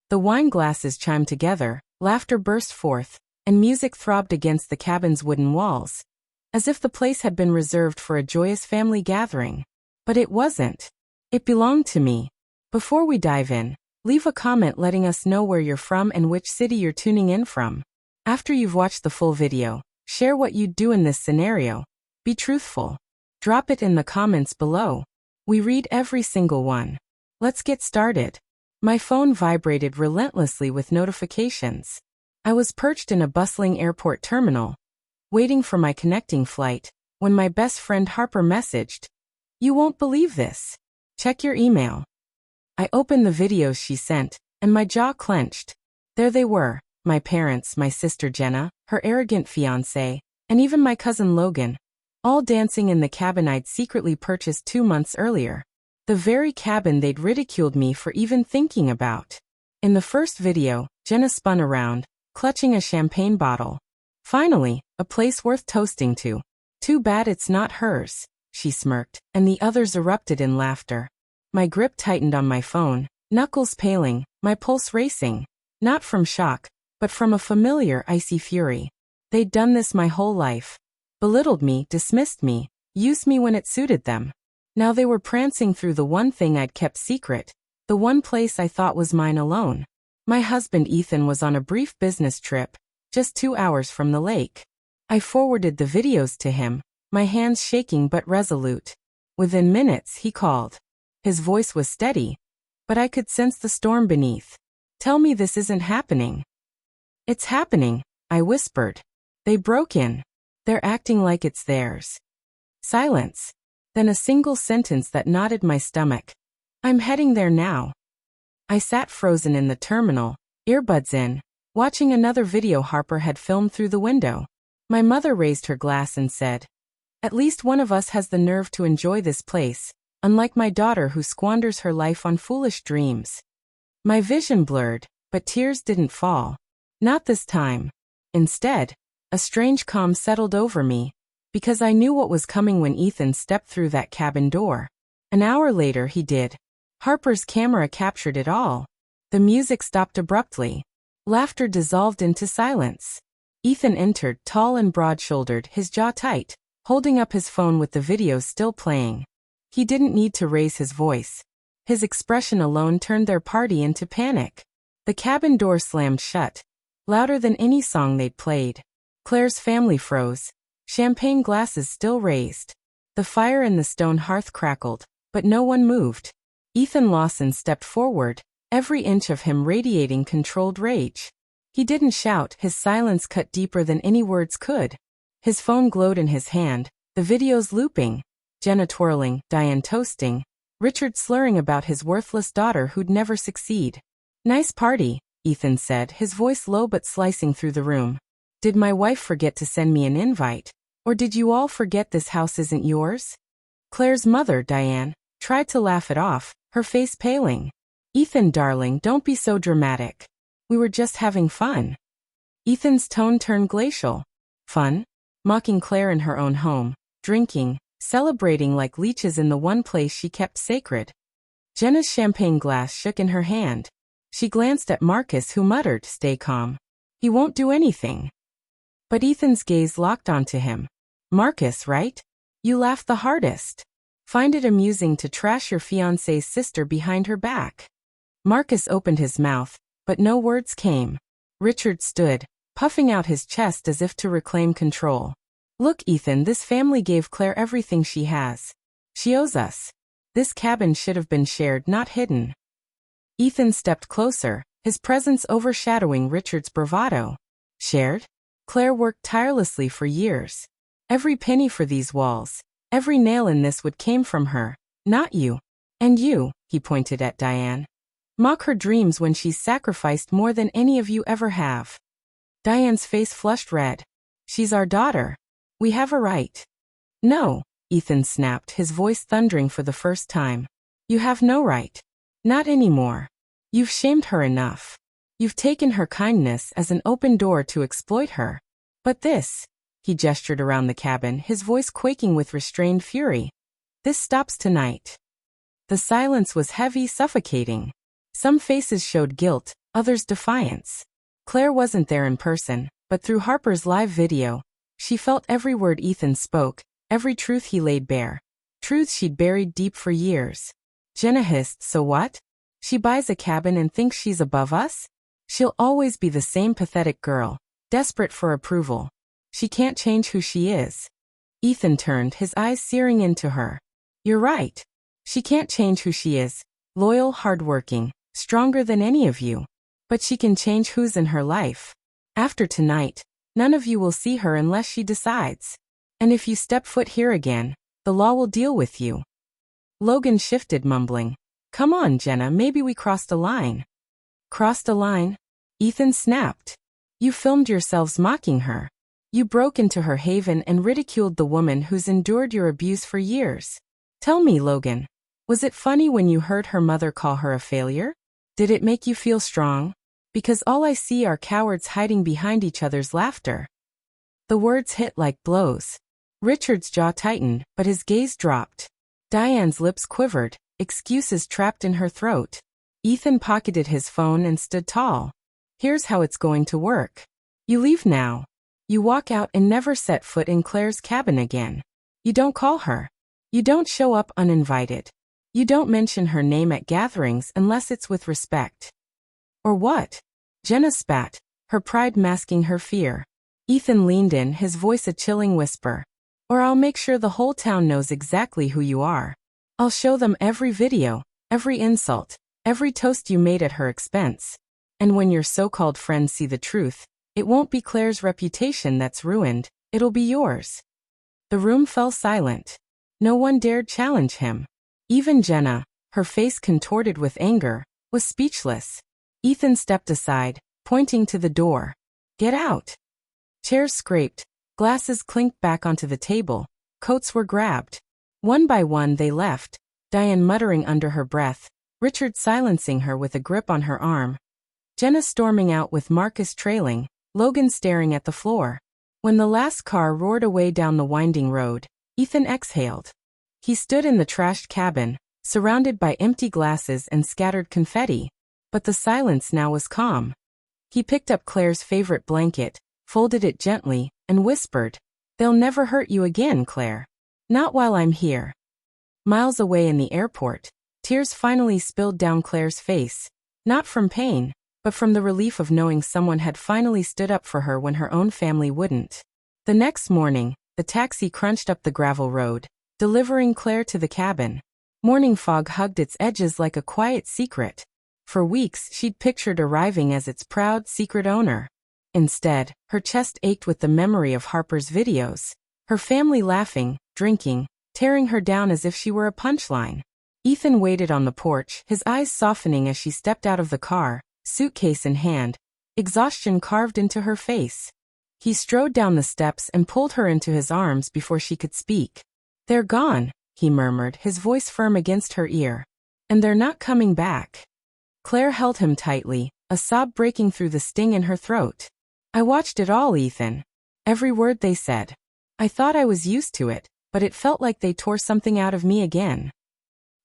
The wine glasses chimed together, laughter burst forth, and music throbbed against the cabin's wooden walls, as if the place had been reserved for a joyous family gathering. But it wasn't. It belonged to me. Before we dive in, leave a comment letting us know where you're from and which city you're tuning in from. After you've watched the full video, share what you'd do in this scenario. Be truthful. Drop it in the comments below. We read every single one. Let's get started. My phone vibrated relentlessly with notifications. I was perched in a bustling airport terminal, waiting for my connecting flight, when my best friend Harper messaged, "You won't believe this. Check your email." I opened the videos she sent, and my jaw clenched. There they were, my parents, my sister Jenna, her arrogant fiancé, and even my cousin Logan, all dancing in the cabin I'd secretly purchased 2 months earlier. The very cabin they'd ridiculed me for even thinking about. In the first video, Jenna spun around, clutching a champagne bottle. "Finally, a place worth toasting to. Too bad it's not hers," she smirked, and the others erupted in laughter. My grip tightened on my phone, knuckles paling, my pulse racing. Not from shock, but from a familiar icy fury. They'd done this my whole life. Belittled me, dismissed me, used me when it suited them. Now they were prancing through the one thing I'd kept secret, the one place I thought was mine alone. My husband Ethan was on a brief business trip, just 2 hours from the lake. I forwarded the videos to him, my hands shaking but resolute. Within minutes, he called. His voice was steady, but I could sense the storm beneath. "Tell me this isn't happening." "It's happening," I whispered. "They broke in. They're acting like it's theirs." Silence. Then a single sentence that knotted my stomach. "I'm heading there now." I sat frozen in the terminal, earbuds in, watching another video Harper had filmed through the window. My mother raised her glass and said, "At least one of us has the nerve to enjoy this place, unlike my daughter who squanders her life on foolish dreams." My vision blurred, but tears didn't fall. Not this time. Instead, a strange calm settled over me, because I knew what was coming when Ethan stepped through that cabin door. An hour later he did. Harper's camera captured it all. The music stopped abruptly. Laughter dissolved into silence. Ethan entered, tall and broad-shouldered, his jaw tight, holding up his phone with the videos still playing. He didn't need to raise his voice. His expression alone turned their party into panic. The cabin door slammed shut, louder than any song they'd played. Claire's family froze. Champagne glasses still raised. The fire in the stone hearth crackled, but no one moved. Ethan Lawson stepped forward, every inch of him radiating controlled rage. He didn't shout, his silence cut deeper than any words could. His phone glowed in his hand, the videos looping, Jenna twirling, Diane toasting, Richard slurring about his worthless daughter who'd never succeed. "Nice party," Ethan said, his voice low but slicing through the room. "Did my wife forget to send me an invite? Or did you all forget this house isn't yours?" Claire's mother, Diane, tried to laugh it off, her face paling. "Ethan, darling, don't be so dramatic. We were just having fun." Ethan's tone turned glacial. "Fun?" Mocking Claire in her own home, drinking, celebrating like leeches in the one place she kept sacred. Jenna's champagne glass shook in her hand. She glanced at Marcus, who muttered, "Stay calm. He won't do anything." But Ethan's gaze locked onto him. "Marcus, right? You laugh the hardest. Find it amusing to trash your fiancé's sister behind her back." Marcus opened his mouth, but no words came. Richard stood, puffing out his chest as if to reclaim control. "Look, Ethan, this family gave Claire everything she has. She owes us. This cabin should have been shared, not hidden." Ethan stepped closer, his presence overshadowing Richard's bravado. "Shared? Claire worked tirelessly for years. Every penny for these walls, every nail in this wood came from her, not you. And you," he pointed at Diane. "Mock her dreams when she's sacrificed more than any of you ever have." Diane's face flushed red. "She's our daughter. We have a right." "No," Ethan snapped, his voice thundering for the first time. "You have no right. Not anymore. You've shamed her enough. You've taken her kindness as an open door to exploit her. But this," he gestured around the cabin, his voice quaking with restrained fury, "this stops tonight." The silence was heavy, suffocating. Some faces showed guilt, others defiance. Claire wasn't there in person, but through Harper's live video, she felt every word Ethan spoke, every truth he laid bare. Truths she'd buried deep for years. Jenna hissed, so what? She buys a cabin and thinks she's above us? She'll always be the same pathetic girl, desperate for approval. She can't change who she is. Ethan turned, his eyes searing into her. You're right. She can't change who she is, loyal, hardworking, stronger than any of you. But she can change who's in her life. After tonight, none of you will see her unless she decides. And if you step foot here again, the law will deal with you. Logan shifted, mumbling. Come on, Jenna, maybe we crossed a line. Crossed a line? Ethan snapped. You filmed yourselves mocking her. You broke into her haven and ridiculed the woman who's endured your abuse for years. Tell me, Logan, was it funny when you heard her mother call her a failure? Did it make you feel strong? Because all I see are cowards hiding behind each other's laughter. The words hit like blows. Richard's jaw tightened, but his gaze dropped. Diane's lips quivered, excuses trapped in her throat. Ethan pocketed his phone and stood tall. Here's how it's going to work. You leave now. You walk out and never set foot in Claire's cabin again. You don't call her. You don't show up uninvited. You don't mention her name at gatherings unless it's with respect. Or what? Jenna spat, her pride masking her fear. Ethan leaned in, his voice a chilling whisper. Or I'll make sure the whole town knows exactly who you are. I'll show them every video, every insult, every toast you made at her expense. And when your so-called friends see the truth, it won't be Claire's reputation that's ruined, it'll be yours. The room fell silent. No one dared challenge him. Even Jenna, her face contorted with anger, was speechless. Ethan stepped aside, pointing to the door. Get out. Chairs scraped, glasses clinked back onto the table, coats were grabbed. One by one they left, Diane muttering under her breath, Richard silencing her with a grip on her arm. Jenna storming out with Marcus trailing, Logan staring at the floor. When the last car roared away down the winding road, Ethan exhaled. He stood in the trashed cabin, surrounded by empty glasses and scattered confetti, but the silence now was calm. He picked up Claire's favorite blanket, folded it gently, and whispered, They'll never hurt you again, Claire. Not while I'm here. Miles away in the airport, tears finally spilled down Claire's face, not from pain, but from the relief of knowing someone had finally stood up for her when her own family wouldn't. The next morning, the taxi crunched up the gravel road, delivering Claire to the cabin. Morning fog hugged its edges like a quiet secret. For weeks she'd pictured arriving as its proud, secret owner. Instead, her chest ached with the memory of Harper's videos, her family laughing, drinking, tearing her down as if she were a punchline. Ethan waited on the porch, his eyes softening as she stepped out of the car, suitcase in hand, exhaustion carved into her face. He strode down the steps and pulled her into his arms before she could speak. They're gone, he murmured, his voice firm against her ear. And they're not coming back. Claire held him tightly, a sob breaking through the sting in her throat. I watched it all, Ethan. Every word they said. I thought I was used to it, but it felt like they tore something out of me again.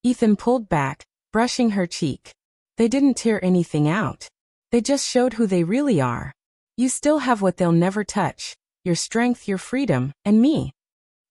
Ethan pulled back, brushing her cheek. They didn't tear anything out. They just showed who they really are. You still have what they'll never touch, your strength, your freedom, and me.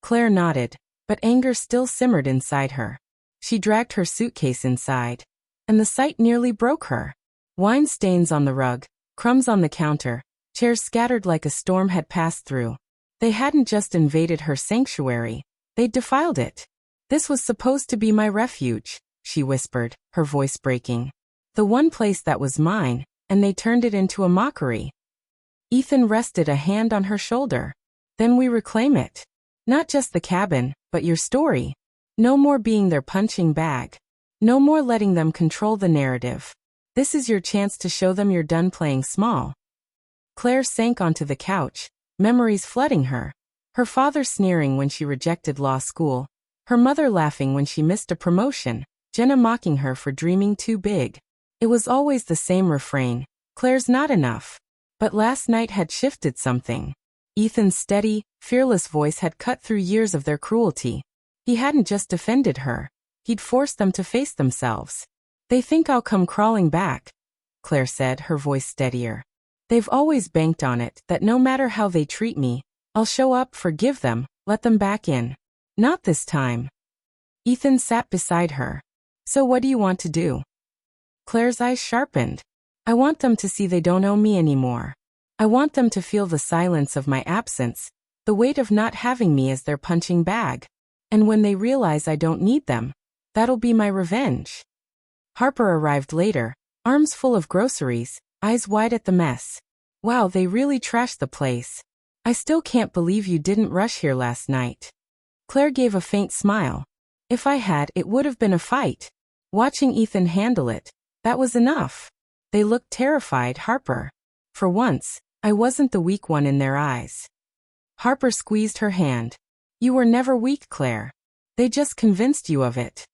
Claire nodded, but anger still simmered inside her. She dragged her suitcase inside, and the sight nearly broke her. Wine stains on the rug, crumbs on the counter, chairs scattered like a storm had passed through. They hadn't just invaded her sanctuary, they'd defiled it. This was supposed to be my refuge, she whispered, her voice breaking. The one place that was mine, and they turned it into a mockery. Ethan rested a hand on her shoulder. Then we reclaim it. Not just the cabin, but your story. No more being their punching bag. No more letting them control the narrative. This is your chance to show them you're done playing small. Claire sank onto the couch, memories flooding her. Her father sneering when she rejected law school. Her mother laughing when she missed a promotion. Jenna mocking her for dreaming too big. It was always the same refrain. Claire's not enough. But last night had shifted something. Ethan's steady, fearless voice had cut through years of their cruelty. He hadn't just defended her. He'd forced them to face themselves. They think I'll come crawling back. Claire said, her voice steadier. They've always banked on it, that no matter how they treat me, I'll show up, forgive them, let them back in. Not this time. Ethan sat beside her. So what do you want to do? Claire's eyes sharpened. I want them to see they don't owe me anymore. I want them to feel the silence of my absence, the weight of not having me as their punching bag. And when they realize I don't need them, that'll be my revenge. Harper arrived later, arms full of groceries, eyes wide at the mess. Wow, they really trashed the place. I still can't believe you didn't rush here last night. Claire gave a faint smile. If I had, it would have been a fight. Watching Ethan handle it, that was enough. They looked terrified, Harper. For once, I wasn't the weak one in their eyes. Harper squeezed her hand. You were never weak, Claire. They just convinced you of it.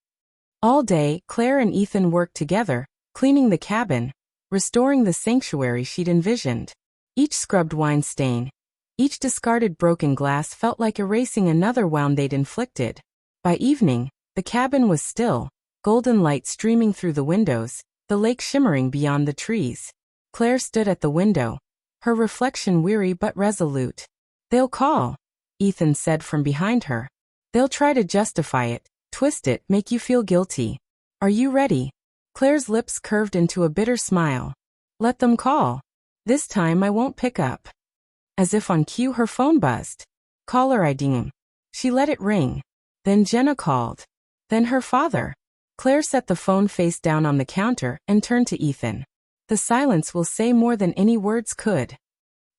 All day, Claire and Ethan worked together, cleaning the cabin, restoring the sanctuary she'd envisioned. Each scrubbed wine stain, each discarded broken glass felt like erasing another wound they'd inflicted. By evening, the cabin was still, golden light streaming through the windows, the lake shimmering beyond the trees. Claire stood at the window, her reflection weary but resolute. They'll call, Ethan said from behind her. They'll try to justify it, twist it, make you feel guilty. Are you ready? Claire's lips curved into a bitter smile. Let them call. This time I won't pick up. As if on cue, her phone buzzed. Caller ID. She let it ring. Then Jenna called. Then her father. Claire set the phone face down on the counter and turned to Ethan. The silence will say more than any words could.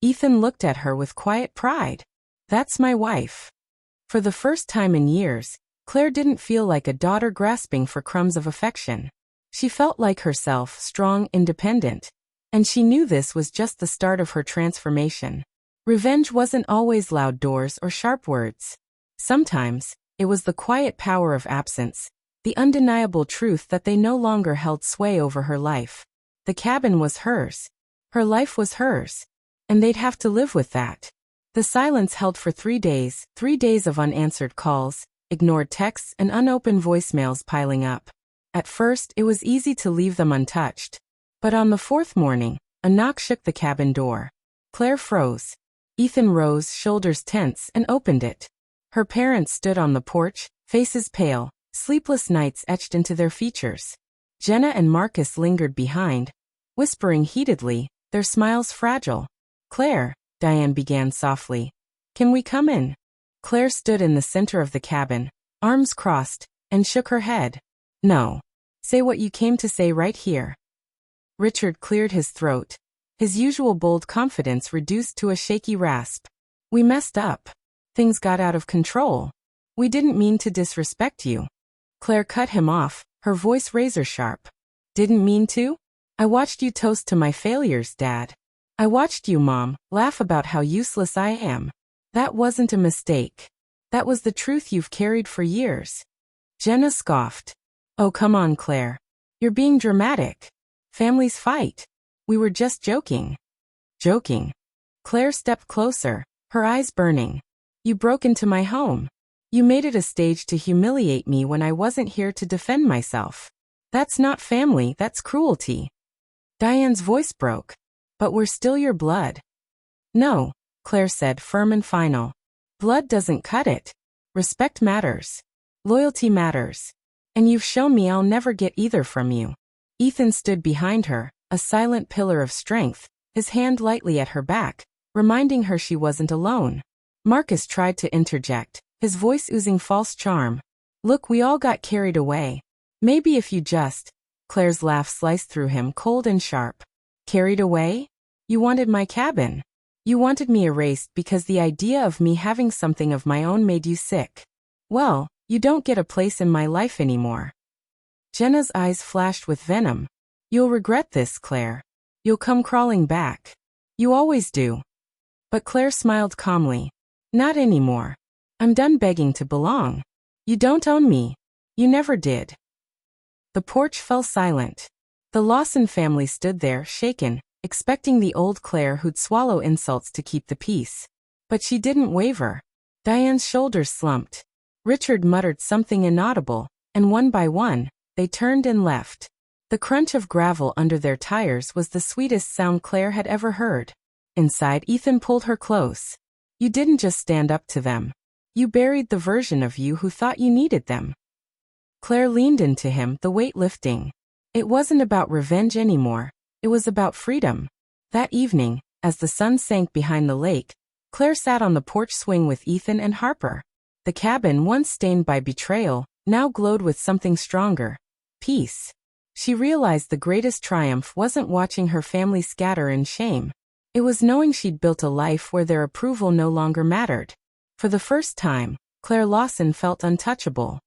Ethan looked at her with quiet pride. That's my wife. For the first time in years, Claire didn't feel like a daughter grasping for crumbs of affection. She felt like herself, strong, independent. And she knew this was just the start of her transformation. Revenge wasn't always loud doors or sharp words. Sometimes, it was the quiet power of absence, the undeniable truth that they no longer held sway over her life. The cabin was hers. Her life was hers. And they'd have to live with that. The silence held for 3 days of unanswered calls, ignored texts, and unopened voicemails piling up. At first, it was easy to leave them untouched. But on the 4th morning, a knock shook the cabin door. Claire froze. Ethan rose, shoulders tense, and opened it. Her parents stood on the porch, faces pale, sleepless nights etched into their features. Jenna and Marcus lingered behind, whispering heatedly, their smiles fragile. Claire, Diane began softly. Can we come in? Claire stood in the center of the cabin, arms crossed, and shook her head. No. Say what you came to say right here. Richard cleared his throat, his usual bold confidence reduced to a shaky rasp. We messed up. Things got out of control. We didn't mean to disrespect you. Claire cut him off, her voice razor sharp. Didn't mean to? I watched you toast to my failures, Dad. I watched you, Mom, laugh about how useless I am. That wasn't a mistake. That was the truth you've carried for years. Jenna scoffed. Oh, come on, Claire. You're being dramatic. Families fight. We were just joking. Joking. Claire stepped closer, her eyes burning. You broke into my home. You made it a stage to humiliate me when I wasn't here to defend myself. That's not family, that's cruelty. Diane's voice broke. But we're still your blood. No, Claire said, firm and final. Blood doesn't cut it. Respect matters. Loyalty matters. And you've shown me I'll never get either from you. Ethan stood behind her, a silent pillar of strength, his hand lightly at her back, reminding her she wasn't alone. Marcus tried to interject, his voice oozing false charm. Look, we all got carried away. Maybe if you just... Claire's laugh sliced through him, cold and sharp. Carried away? You wanted my cabin. You wanted me erased because the idea of me having something of my own made you sick. Well, you don't get a place in my life anymore. Jenna's eyes flashed with venom. You'll regret this, Claire. You'll come crawling back. You always do. But Claire smiled calmly. Not anymore. I'm done begging to belong. You don't own me. You never did. The porch fell silent. The Lawson family stood there, shaken, expecting the old Claire who'd swallow insults to keep the peace. But she didn't waver. Diane's shoulders slumped. Richard muttered something inaudible, and one by one, they turned and left. The crunch of gravel under their tires was the sweetest sound Claire had ever heard. Inside, Ethan pulled her close. You didn't just stand up to them. You buried the version of you who thought you needed them. Claire leaned into him, the weight lifting. It wasn't about revenge anymore. It was about freedom. That evening, as the sun sank behind the lake, Claire sat on the porch swing with Ethan and Harper. The cabin, once stained by betrayal, now glowed with something stronger: peace. She realized the greatest triumph wasn't watching her family scatter in shame. It was knowing she'd built a life where their approval no longer mattered. For the first time, Claire Lawson felt untouchable.